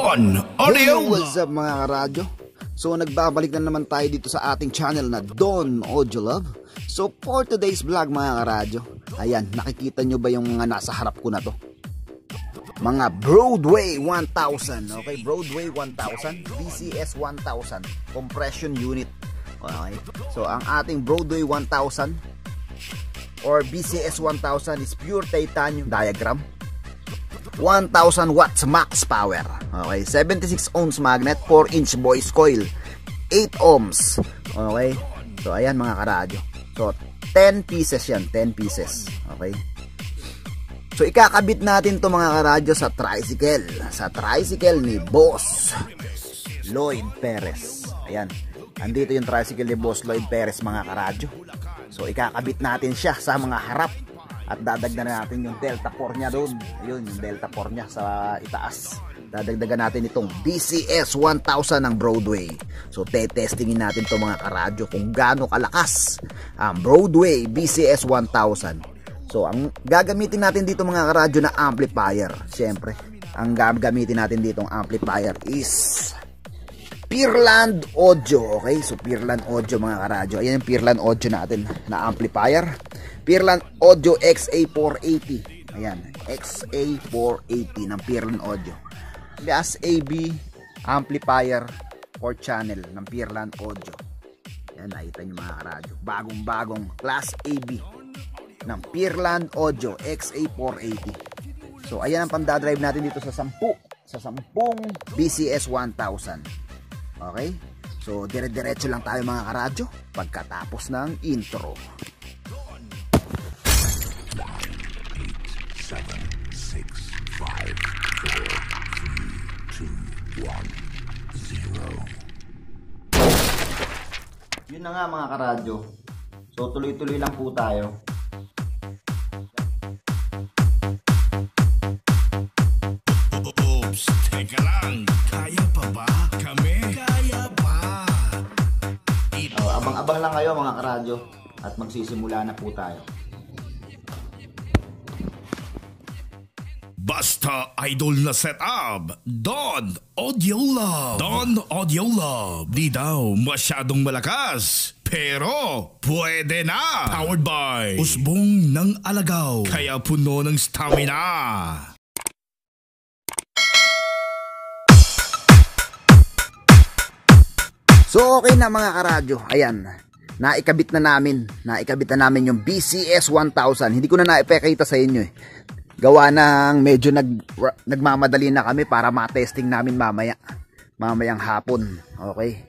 Don Audio. Hey, what's up mga karadyo? So nagbabalik na naman tayo dito sa ating channel na Don Audio Love. So for today's vlog mga karadyo, ayan, nakikita nyo ba yung mga nasa harap ko na to? Mga Broadway 1000, okay? Broadway 1000, BCS 1000 compression unit. Okay? So ang ating Broadway 1000 or BCS 1000 is pure titanium diagram. 1000 watts max power. Okay, 76 ohms magnet, 4-inch voice coil, 8 ohms. Okay. So ayan mga karadyo. So 10 pieces yan, 10 pieces. Okay. So ikakabit natin to mga karadyo sa tricycle ni Boss Lloyd Perez. Ayan. Andito yung tricycle ni Boss Lloyd Perez mga karadyo. So ikakabit natin siya sa mga harap. At dadagdagan natin yung Delta 4 niya doon. Ayun, yung Delta 4 niya sa itaas. Dadagdagan natin itong BCS 1000 ng Broadway. So, testingin natin itong mga karadyo kung gaano kalakas ang Broadway BCS 1000. So, ang gagamitin natin dito mga karadyo na amplifier. Siyempre, ang gagamitin natin dito ng amplifier is Pearland Audio. Okay, so Pearland Audio mga karadyo. Ayan yung Pearland Audio natin na amplifier. Pearland Audio XA480. Ayan, XA480 ng Pearland Audio. Class AB amplifier or channel ng Pearland Audio. Ayan, nakita nyo mga karadyo. Bagong-bagong Class AB ng Pearland Audio XA480. So, ayan ang pandadrive natin dito sa 10 BCS 1000. Okay? So, dire-diretso lang tayo mga karadyo pagkatapos ng intro. 7, 6, 5, 4, 3, 2, 1, 0. Yun na nga mga karadyo. So tuloy-tuloy lang po tayo. Oops, teka lang. Kaya pa ba? Kami? Kaya pa. Abang-abang lang kayo mga karadyo. At magsisimula na po tayo. Basta idol na setup, Don Audio Love. Don Audio Love. Di daw masyadong malakas, pero pwede na. Powered by Usbong ng Alagaw, kaya puno ng stamina. So okay na mga karadyo. Ayan. Naikabit na namin yung BCS 1000. Hindi ko na naipakita sa inyo eh. Gawa ng medyo nagmamadali na kami para ma-testing namin mamayang hapon. Okay.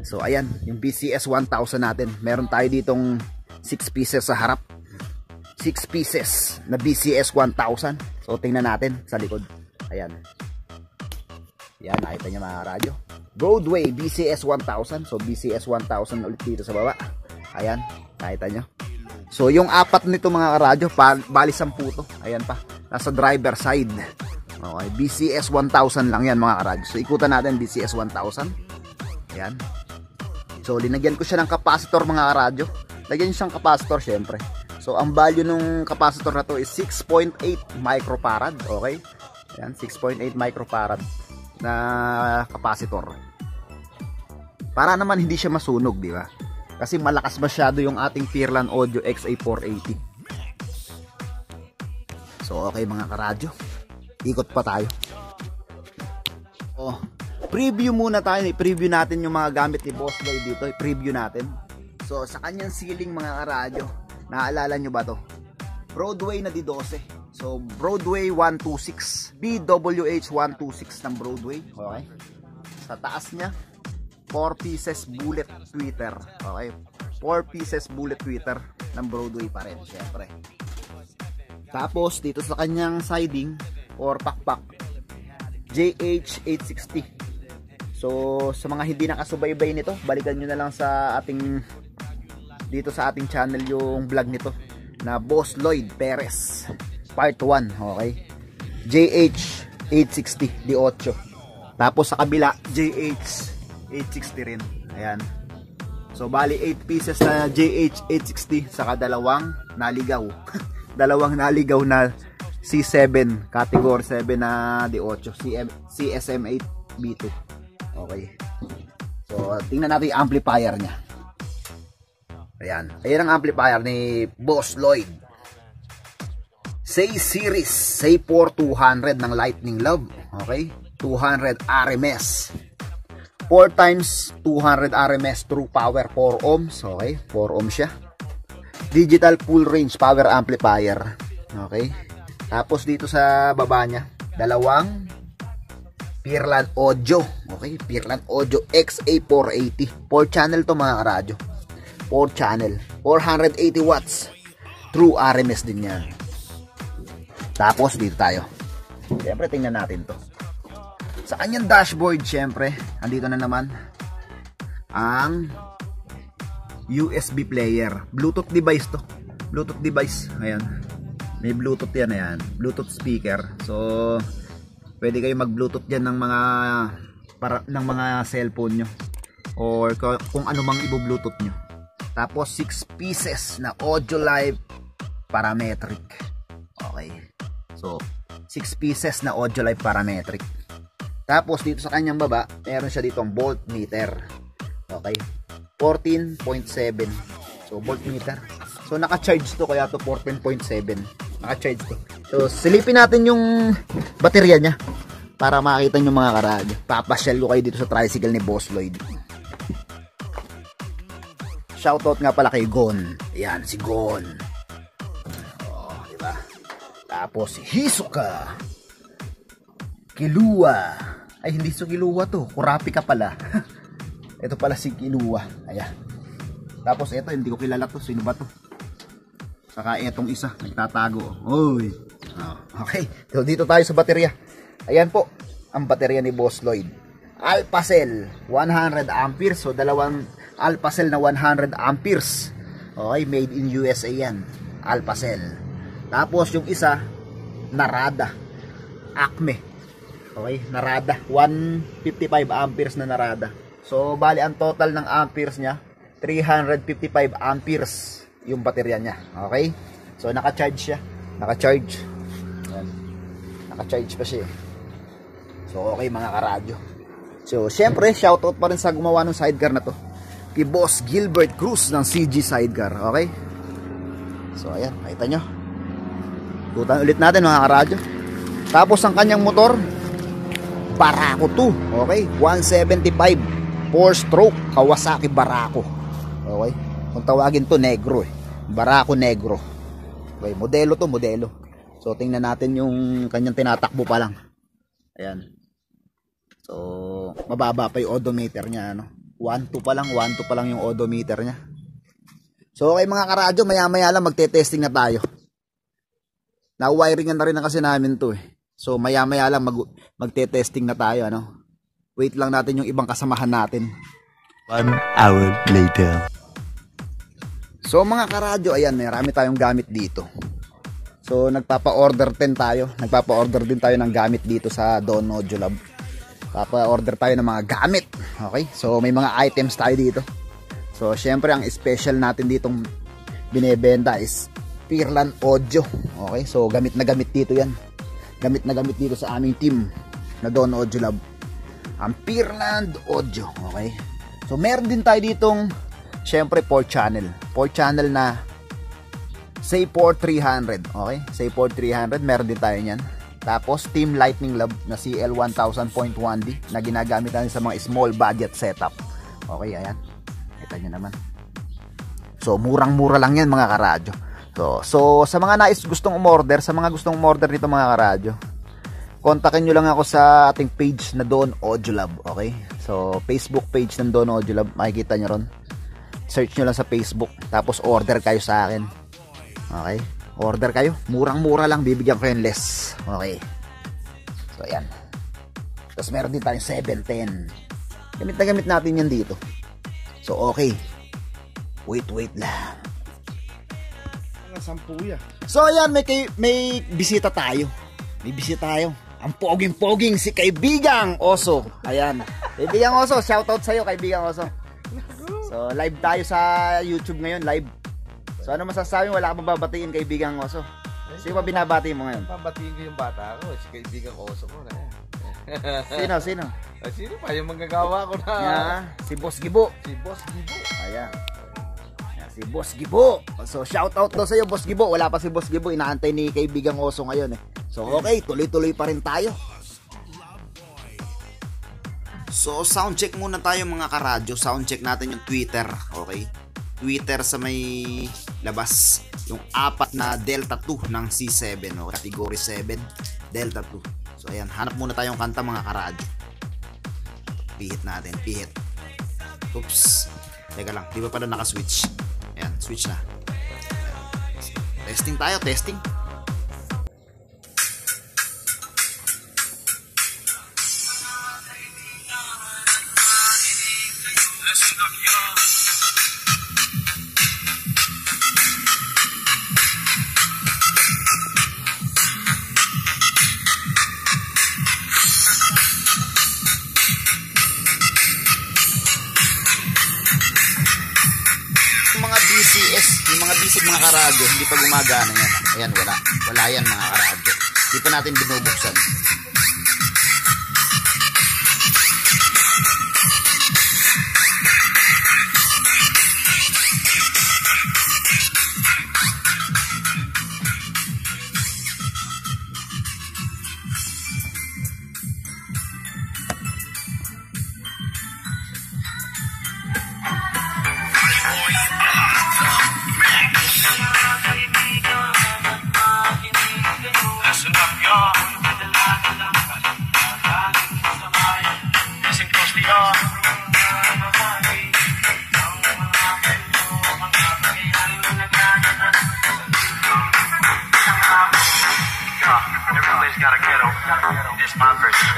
So ayan, yung BCS 1000 natin. Meron tayo ditong 6 pieces sa harap. 6 pieces na BCS 1000. So tingnan natin sa likod. Ayan. Yan, nakita niyo mga radyo. Broadway BCS 1000. So BCS 1000 ulit dito sa baba. Ayan, nakita niyo. So yung apat nito mga karadyo, bali 10 to. Ayan pa, nasa driver side. Okay, BCS 1000 lang yan mga karadyo. So ikutan natin BCS 1000. Ayan. So linagyan ko siya ng capacitor mga karadyo. Lagyan siya ng capacitor syempre. So ang value ng capacitor na to is 6.8 microfarad. Okay, ayan, 6.8 microfarad na capacitor. Para naman hindi siya masunog, di ba? Kasi malakas masyado yung ating Pearland Audio XA480. So okay mga karadyo, ikot pa tayo. Oh, preview muna tayo. I-preview natin yung mga gamit ni Boss Lloyd dito. I-preview natin. So sa kanyang ceiling mga karadyo, naaalala nyo ba to? Broadway na D12. So Broadway 126, BWH 126 ng Broadway. Okay. Sa taas niya 4 pieces bullet tweeter. Okay. 4 pieces bullet tweeter ng Broadway pa rin, syempre. Tapos dito sa kanyang siding or pakpak, JH860. So sa mga hindi nakasubaybay nito, balikan nyo na lang sa ating dito sa ating channel yung vlog nito na Boss Lloyd Perez part 1. Okay. JH860 D8. Tapos sa kabila JH860 rin. Ayan. So bali 8 pieces na JH860 saka dalawang naligaw. Dalawang naligaw na C7, category 7 na D8, CSM8 B2. Okay. So, tingnan natin yung amplifier niya. Ayan. Ayan ang amplifier ni Boss Lloyd. Say series, Say 4200 ng Lightning Love. Okay? 200 RMS. 4 times 200 RMS true power 4 ohms. Okay? 4 ohms siya. Digital full range power amplifier. Okay? Tapos dito sa baba niya, dalawang Pearland Audio. Okay? Pearland Audio XA480. 4 channel to mga karadyo. 4 channel. 480 watts. True RMS din yan. Tapos dito tayo. Siyempre tingnan natin to. Sa kanyang dashboard, siyempre, andito na naman ang USB player. Bluetooth device to. Bluetooth device. Ayan. May Bluetooth yan. Ayan. Bluetooth speaker. So, pwede kayo mag-Bluetooth dyan ng mga cellphone nyo. Or kung ano mang ibo-Bluetooth nyo. Tapos 6 pieces na audio live parametric. Okay. So, 6 pieces na audio live parametric. Tapos dito sa kanyang baba, meron siya ditong voltmeter. Okay. 14.7. So, voltmeter. So, naka-charge to kaya to 14.7. Naka-charge to. So, silipin natin yung baterya niya para makita nyo mga karadyo. Papasyal ko kayo dito sa tricycle ni Boss Lloyd. Shoutout nga pala kay Gon. Ayan, si Gon. Oh, diba? Tapos si Hisoka. Kilua. Ay, hindi so Kilua to. Kurapika pala. Ito pala si Kilua. Ayan. Tapos ito, hindi ko kilala to. Sino ba to? Saka etong isa. Nagtatago. Oy. Oh, okay. So, dito tayo sa baterya. Ayan po. Ang baterya ni Boss Lloyd. Alpacell. 100 amperes. So, dalawang Alpacell na 100 amperes. Okay, made in USA yan. Alpacell. Tapos yung isa, Narada. Acme. Okay, Narada. 155 amperes na Narada. So, bali ang total ng amperes niya, 355 amperes yung baterya niya. Okay? So, naka-charge siya. Naka-charge. Ayan. Naka-charge pa siya. So, okay mga karadyo. So, syempre, shoutout pa rin sa gumawa ng sidecar na to. Kay Boss Gilbert Cruz ng CG Sidecar. Okay? So, ayan. Makita nyo. Tutan ulit natin mga karadyo. Tapos, ang kanyang motor, Barako 2. Okay? 175. 4-stroke. Kawasaki Barako. Okay? Kung tawagin to, negro eh. Barako negro. Okay? Modelo to, modelo. So, tingnan natin yung kanyang tinatakbo pa lang. Ayan. So, mababa pa yung odometer niya, ano? 1.2 pa lang, 1.2 pa lang yung odometer niya. So, okay mga karadyo, maya-maya lang magte-testing na tayo. Na-wiringan na rin na kasi namin to eh. So, maya-maya lang magte-testing na tayo, ano? Wait lang natin yung ibang kasamahan natin. 1 hour later. So, mga karadyo, ayan, marami tayong gamit dito. So, nagpapa-order din tayo. Nagpapa-order din tayo ng gamit dito sa Don Audio Lab. Papa-order tayo ng mga gamit. Okay? So, may mga items tayo dito. So, syempre, ang special natin ditong binebenta is Pearland Audio. Okay? So, gamit na gamit dito yan. Gamit na gamit dito sa aming team na Don Audio Lab. Ang Pearland Audio. Okay? So, meron din tayo ditong syempre, 4 channel. 4 channel na Say 4300. Okay? Say 4300. Meron din tayo niyan. Tapos, Team Lightning Love na CL1000.1D na ginagamit natin sa mga small budget setup. Okay, ayan. Kita nyo naman. So, murang-mura lang yan mga karadyo. So sa mga nais gustong umorder, sa mga gustong umorder nito mga karadyo, kontakin nyo lang ako sa ating page na Don Audio Lab. Okay? So, Facebook page ng Don Audio Lab. Makikita nyo ron. Search nyo lang sa Facebook. Tapos, order kayo sa akin. Okay? Order kayo, murang-mura lang, bibigyan ko yung less. Okay. So, ayan. Tapos meron din tayong 710. Gamit na gamit natin yan dito. So, okay. Wait lang. So, ayan, may bisita tayo. May bisita tayo. Ang poging-poging si Kaibigang Oso. Ayan. Kaibigang Oso, shoutout sa'yo, Kaibigang Oso. So, live tayo sa YouTube ngayon, live. So, ano masasabi? Wala ka mababatiin, Kaibigang Oso? Sino ba binabati mo ngayon? Pabatiin ko yung bata ko, si kaibigan ko, oso ko na yan. Sino? Sino pa yung manggagawa ko na? Yeah, si Boss Gibo. Si Boss Gibo. Ayan. Ayan, si Boss Gibo. So shout out daw sa'yo, Boss Gibo. Wala pa si Boss Gibo, inaantay ni kaibigang oso ngayon eh. So okay, tuloy-tuloy pa rin tayo. So sound check muna tayo mga karadyo. Sound check natin yung Twitter, okay? Twitter sa may labas, yung 4 na Delta 2 ng C7, o category 7 Delta 2. So ayan, hanap muna tayong kanta mga karadyo. Pihit natin, pihit. Oops. Teka lang, di ba pala naka-switch? Ayan, switch na. Testing tayo, testing. Yung mga basic mga karadyo, hindi pa gumagana yan. Ayan, wala yan mga karadyo. Hindi pa natin binubuksan. Everybody's got a ghetto. It's my version.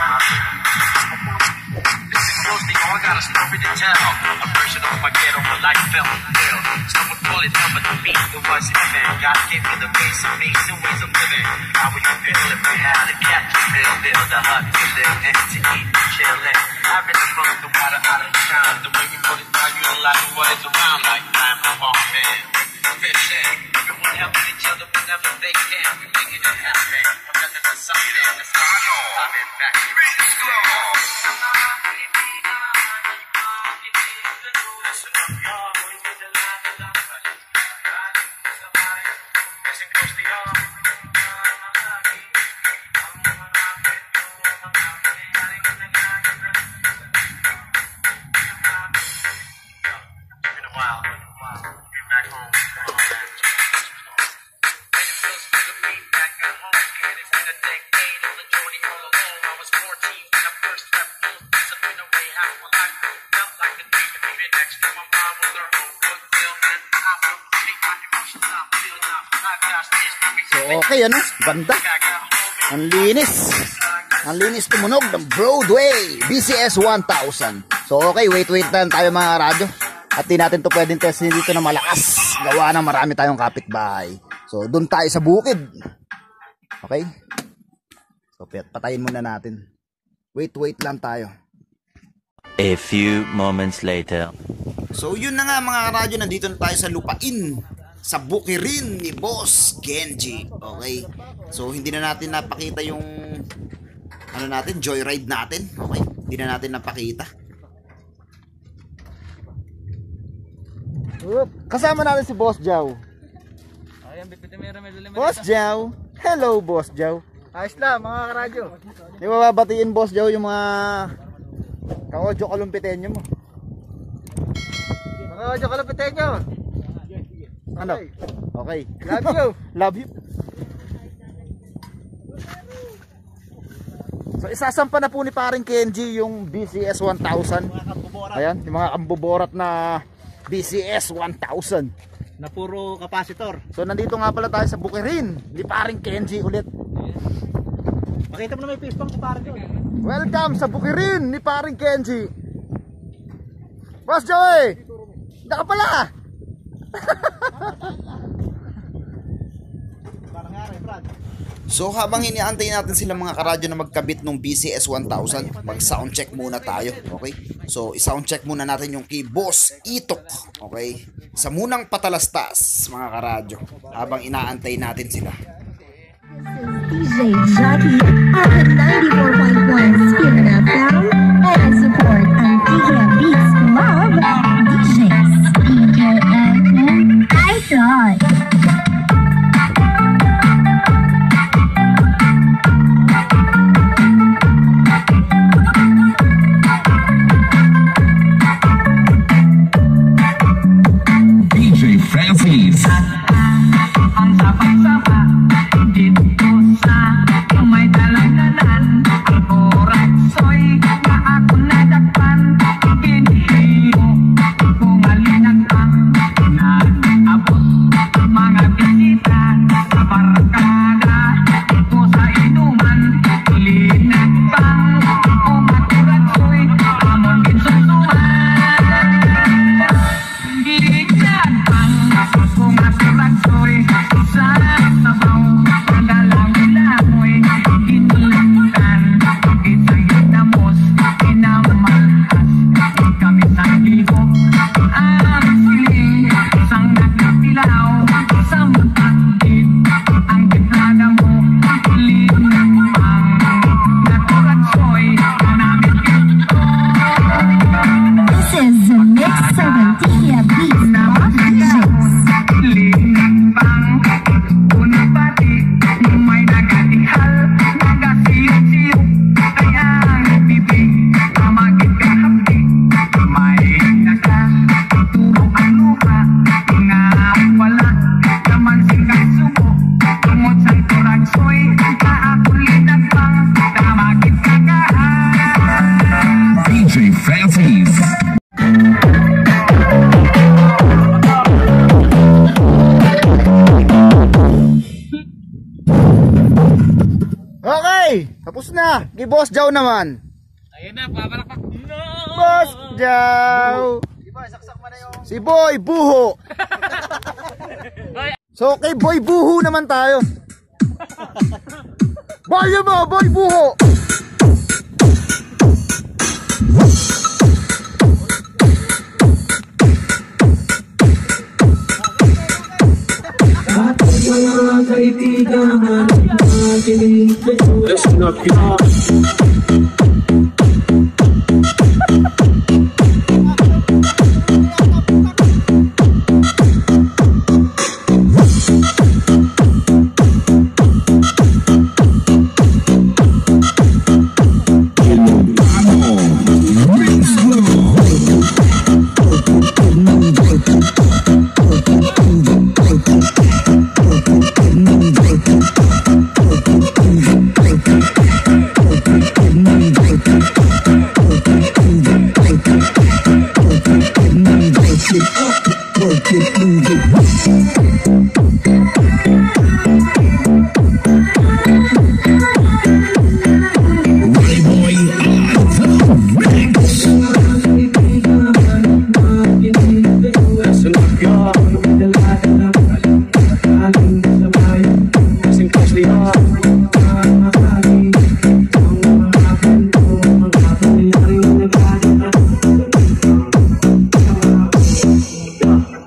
Listen closely, I got a story to tell. A version of my ghetto like film. Some would call it number to me. It was heaven. God gave me the base, amazing ways of living. How would you feel if we had a catch a pill, build a hut to live and to eat, chillin'? I've been from the water out of town. The way we put it down, utilizing what is around like time for all men. Fishing, everyone helping each other whenever they can. We making it happen. I'm nothing but something that's going on. I've been back. Listen up, y'all. Listen closely, y'all. Been a while. Been back home. So okay, ano? Ganda. Ang linis. Ang linis tumunog ng Broadway BCS 1000. So okay, wait lang tayo mga radyo. At di natin to pwedeng testin dito na malakas. Gawa na marami tayong kapitbahay. So doon tayo sa bukid. Okay? So patayin muna natin. Wait lang tayo. A few moments later. So yun na nga mga radyo, nandito na tayo sa lupain, sa bukirin ni Boss Genji. Okay? So hindi na natin napakita yung ano natin, joyride natin. Okay? Hindi na natin napakita. Kasama natin si Boss Jow. Boss Jow. Hello Boss Jow. Ayos lang mga karadyo. Di ba babatiin Boss Jow yung mga ka-audio kalumpitenyo mo? Mga audio kalapitenyo. Ano? Okay. Love you. Love you. So isasampa na po ni paring Kenji yung BCS 1000. Ayan, yung mga kambuborat na BCS 1000 Na puro kapasitor. So nandito nga pala tayo sa bukirin ni paring Kenji ulit. Makita mo na may piston ko para doon. Welcome sa bukirin ni paring Kenji. Boss Joey, naka pala. So habang iniantay natin sila mga karadyo na magkabit ng BCS 1000, mag sound check muna tayo, okay? So i-sound check muna natin yung kay Boss Itok, okay? Sa munang patalastas mga karadyo, habang inaantay natin sila. DJ Jackie on 94.1 Spirit FM and support ang DJ Beats Club DJs PJM Idol. DJ Francis. Ang sapa-sapa dito sa may dalaganan. Ang oratsoy na ako nadakpan. Ginhiyo kung alinagpang nag-abot mga bisita sa barkada dito sa inuman. Linagpang kung ako ratsoy amon ginsusuman. Linagpang kung ako ratsoy sa sabaw nagalaw-lamoy ginulutan isang hinamos inamalhas kami sa ligo ang siling isang nagkapilaw sa matandid ang gitna mo linagpang naturatsoy namin ito. This is the Mix 70 Beats Club DJs. Linagpang punapati may nagatihal nagasiyok-siyok kaya ang bibig tamagit kahapdi may nakaturo ang luha nga wala naman singkang subo tungod sa turatsoy na ako linagpang tamagit kagahal. DJ Francis. Okay, tapos na. Kay Boss Jow naman. Ayun na, papalakpak. No! Boss Jow. Si Boy Buho. So kay Boy Buho naman tayo. Boy mo, Boy Buho. Listen up, y'all.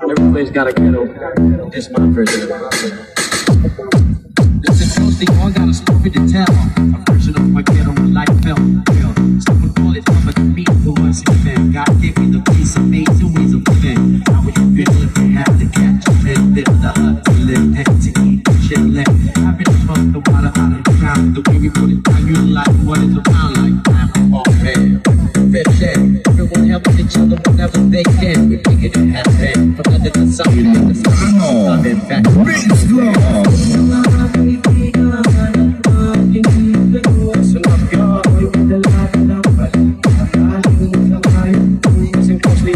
Everybody's got a ghetto. This is my version of it. Listen closely, all got a story to tell. A version of my ghetto life felt real. Someone call it number to meet the ones in man. God gave me the peace, amazing ways of living. How would you feel if you had to catch a man, build a hut to live, and to eat, chill, let happen to pump the water out of the ground. The way we put it down, you like what it's around like time. Oh man, fish everyone helping each other whenever they can. We make it happen from under the sun. The sun, I'm in fact. Listen closely,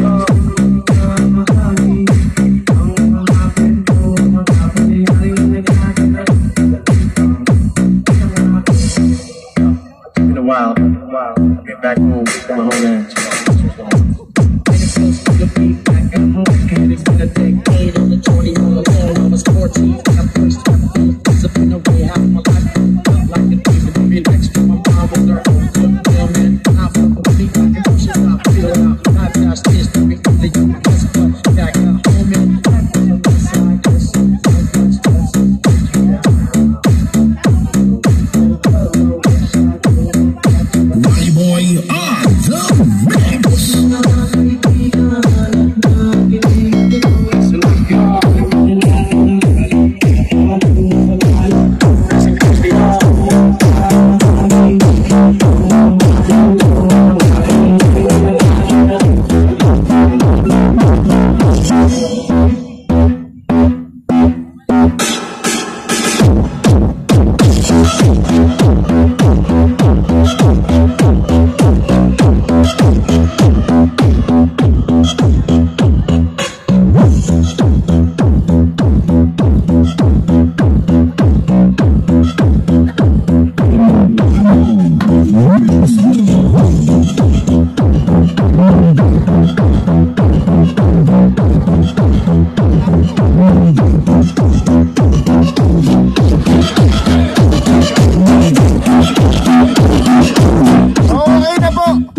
been a while. I'll get back home to my homeland. It's been a decade on the 20 on the phone. I was 14. I first time I've been away half my life. Like the days of being next to my mom on her own. Damn man, I'm from the beat. I can push it out, feel it out. I've got this to make the U.S. but back at home and back on the west side.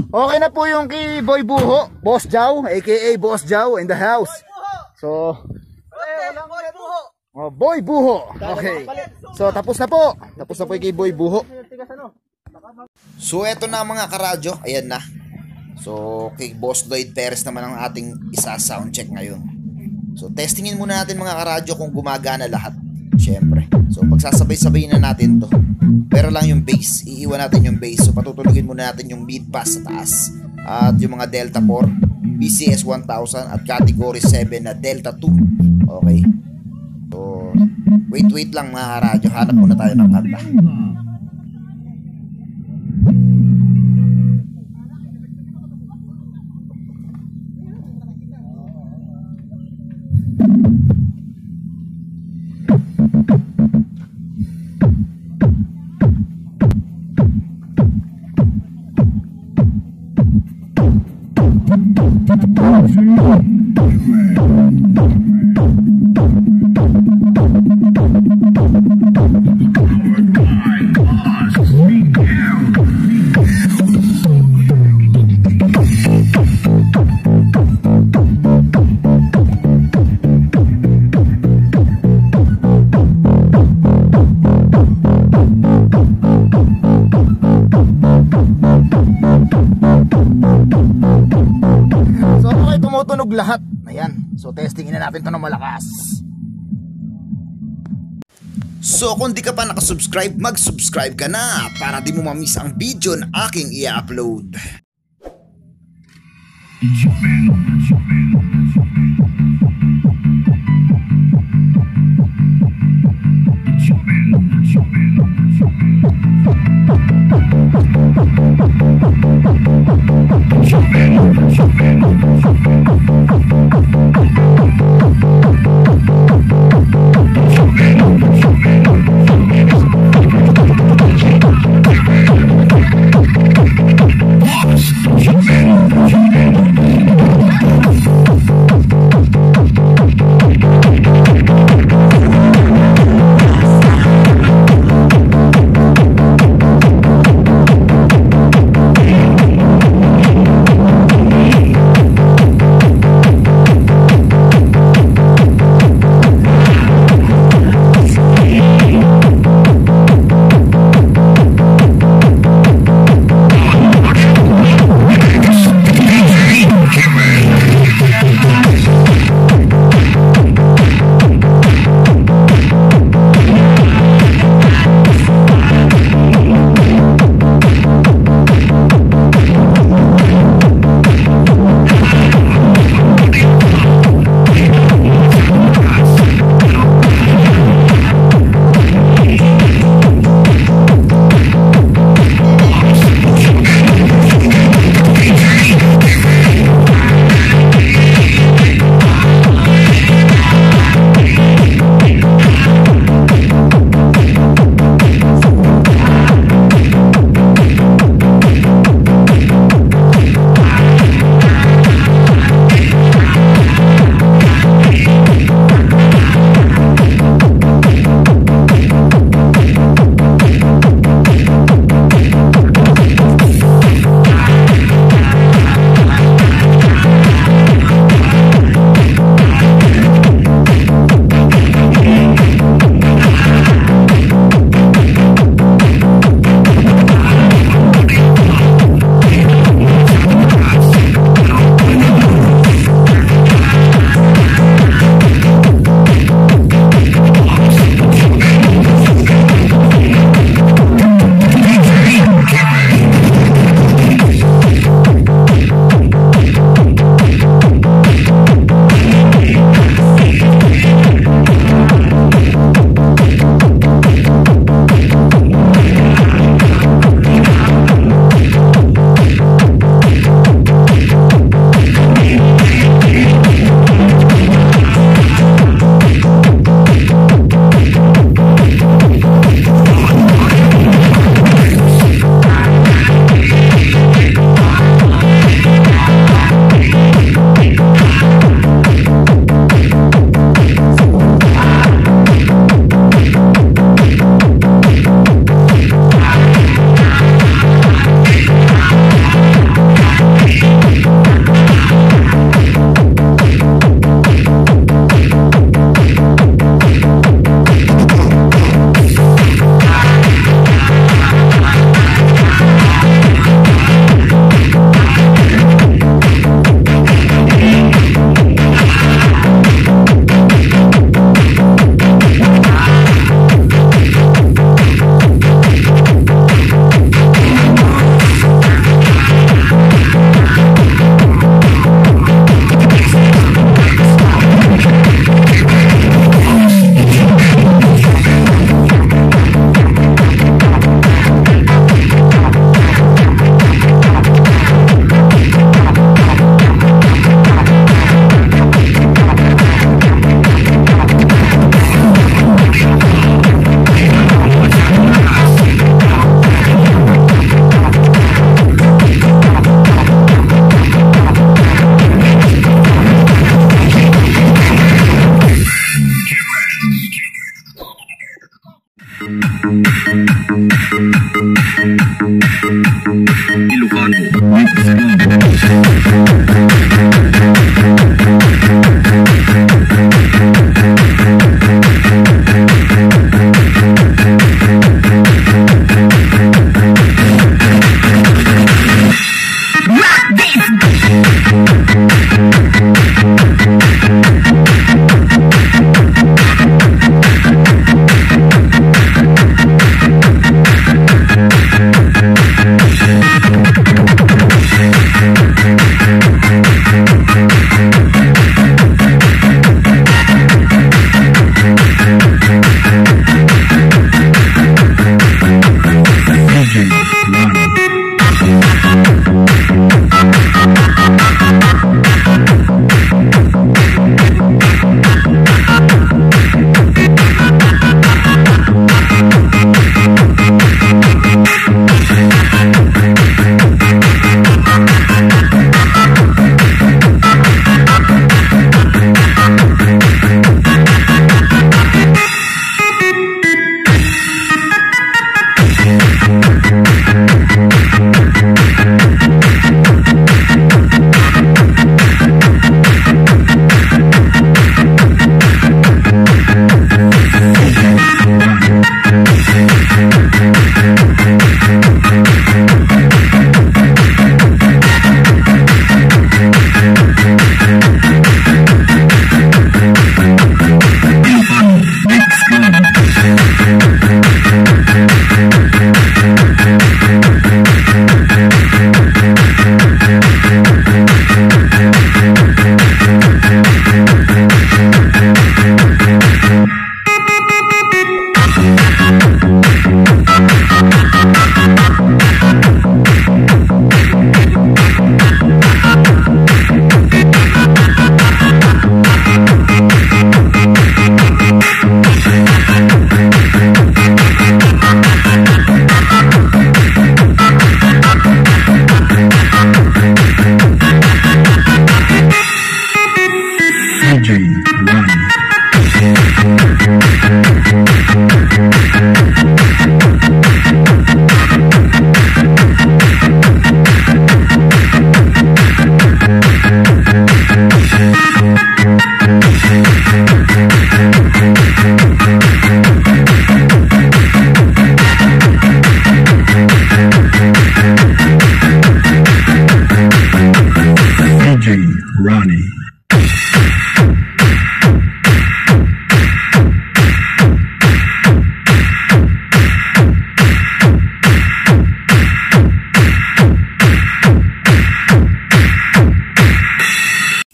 Okay na po yung kay Boy Buho, Boss Jow, aka Boss Jow in the house. So, oh, Boy Buho. Okay. So, tapos na po. Tapos na po yung kay Boy Buho. So, eto na mga karadyo. Ayan na. So, kay Boss Lloyd Perez naman ang ating isa-sound check ngayon. So, testingin muna natin mga karadyo kung gumagana lahat. Siyempre. So, pagsasabay-sabayin na natin to. Pero lang yung bass. Iiwan natin yung bass. So, patutulugin muna natin yung mid pass sa taas. At yung mga Delta 4, BCS 1000 at Category 7 na Delta 2. Okay. So, wait lang mga karadyo. Hanap muna tayo ng kanta. Tumutunog lahat. Ayan. So testingin na natin ito ng malakas. So kung di ka pa nakasubscribe, mag-subscribe ka na para di mo mamiss ang video na aking i-upload.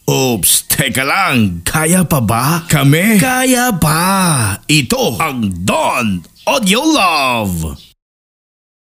Oops, teka lang, kaya pa ba? Kami? Kaya pa! Ito ang Don Audio Love!